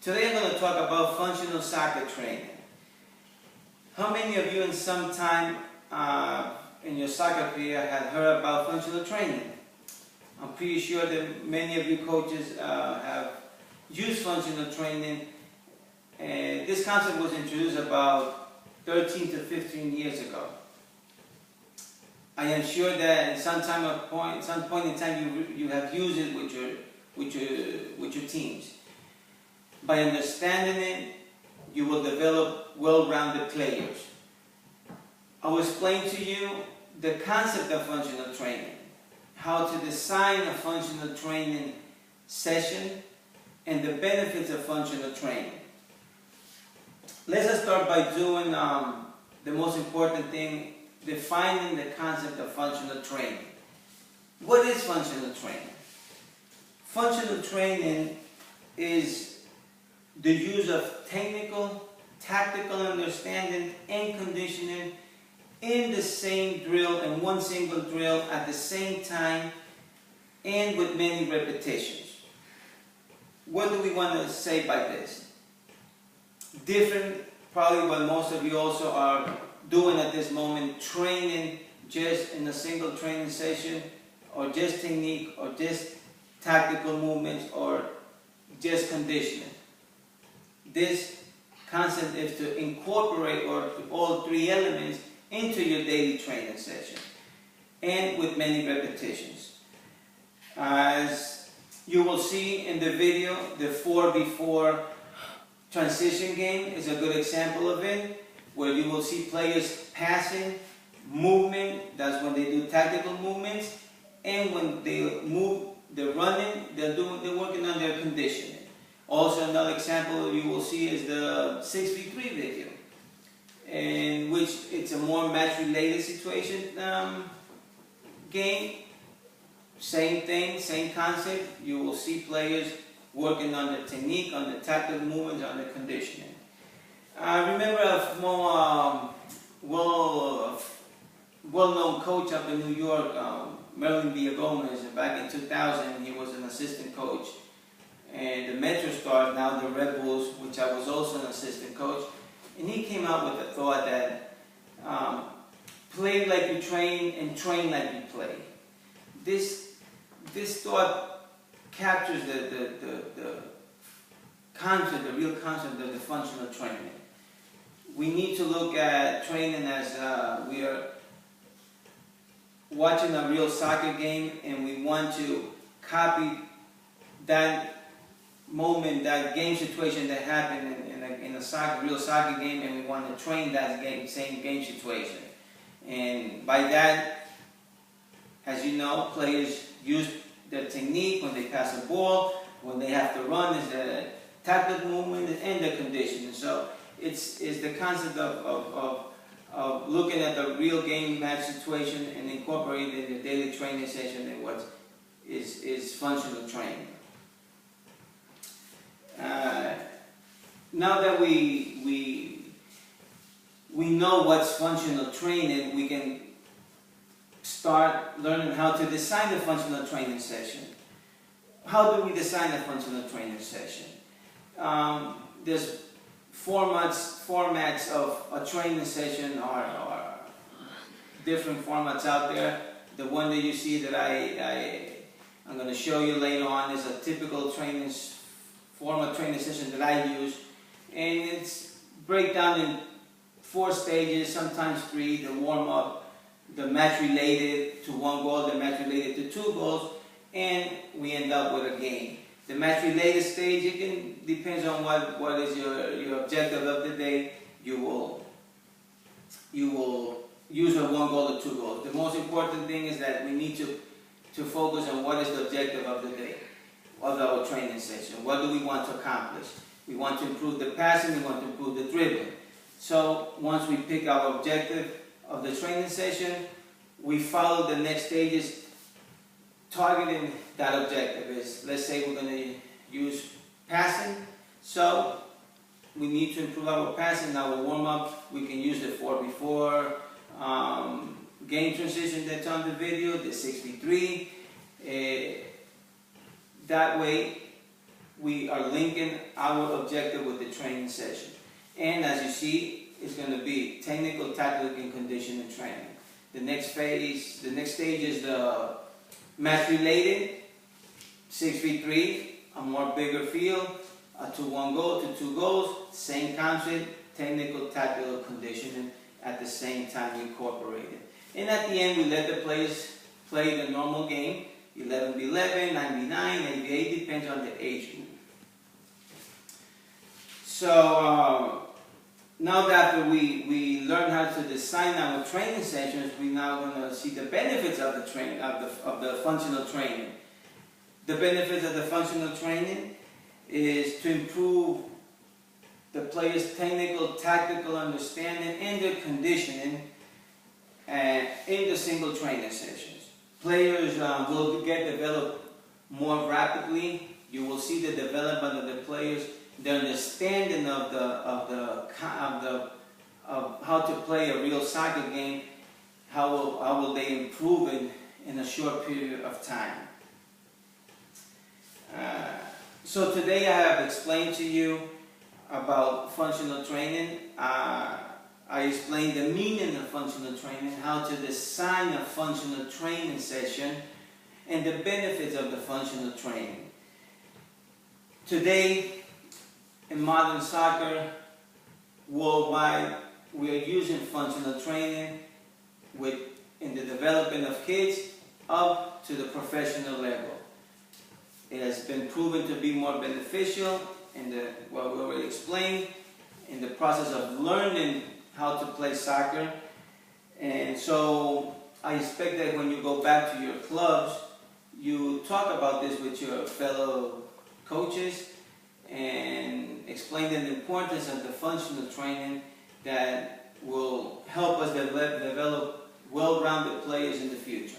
Today I'm going to talk about functional soccer training. How many of you in some time in your soccer career have heard about functional training? I'm pretty sure that many of you coaches have used functional training, and this concept was introduced about 13 to 15 years ago. I am sure that at some point in time you have used it with your teams. By understanding it, you will develop well-rounded players. I will explain to you the concept of functional training, how to design a functional training session, and the benefits of functional training. Let's start by doing the most important thing, defining the concept of functional training. What is functional training? Functional training is the use of technical, tactical understanding and conditioning in the same drill, in one single drill at the same time and with many repetitions. What do we want to say by this? Different, probably what most of you also are doing at this moment, training just in a single training session, or just technique, or just tactical movements, or just conditioning. This concept is to incorporate all three elements into your daily training session, and with many repetitions. As you will see in the video, the 4-before transition game is a good example of it, where you will see players passing, movement, that's when they do tactical movements, and when they move, they're running, they're working on their conditioning. Also, another example you will see is the 6v3 video, in which it's a more match-related situation game. Same thing, same concept. You will see players working on the technique, on the tactical movements, on the conditioning. I remember a more well-known coach up in New York, Merlin Villagomez, back in 2000. He was an assistant coach. And the Metro Stars, now the Red Bulls, which I was also an assistant coach. And he came out with the thought that play like you train and train like you play. This thought captures the concept, the real concept of the functional training. We need to look at training as we are watching a real soccer game, and we want to copy that moment, that game situation that happened in a real soccer game, and we want to train that same game situation. And by that, as you know, players use their technique when they pass a ball, when they have to run, is the tactical movement and the conditioning. So it's the concept of looking at the real game match situation and incorporating it in the daily training session, and what is functional training. Now that we know what's functional training, we can start learning how to design a functional training session. How do we design a functional training session? There's formats of a training session, or different formats out there. The one that you see that I'm going to show you later on is a typical formal training session that I use, and it's breakdown in 4 stages, sometimes 3. The warm-up, the match related to 1 goal, the match related to 2 goals, and we end up with a game. The match related stage, it depends on what is your objective of the day. You will use a 1 goal or 2 goals. The most important thing is that we need to focus on what is the objective of the day, of our training session. What do we want to accomplish? We want to improve the passing, we want to improve the dribbling. So once we pick our objective of the training session, we follow the next stages targeting that objective. Let's say we're going to use passing, so we need to improve our passing. Our warm-up, we can use the 4-before game transition that's on the video, the 6v3. That way we are linking our objective with the training session. And as you see, it's going to be technical, tactical, and conditioning training. The next phase, the next stage is the match related, 6v3, a more bigger field, a 2-1 goal to 2 goals, same concept, technical, tactical, conditioning at the same time incorporated. And at the end, we let the players play the normal game, 11v11, 9v9, 8v8, depends on the age group. So now that we learn how to design our training sessions, we're now going to see the benefits of the functional training. The benefits of the functional training is to improve the players' technical, tactical understanding and their conditioning in the single training sessions. Players will get developed more rapidly. You will see the development of the players, the understanding of how to play a real soccer game. How will they improve it in a short period of time? So today I have explained to you about functional training. I explained the meaning of functional training, how to design a functional training session, and the benefits of the functional training. Today, in modern soccer, worldwide, we are using functional training in the development of kids up to the professional level. It has been proven to be more beneficial in what we already explained, in the process of learning how to play soccer. And so I expect that when you go back to your clubs, you talk about this with your fellow coaches and explain the importance of the functional training that will help us develop well-rounded players in the future.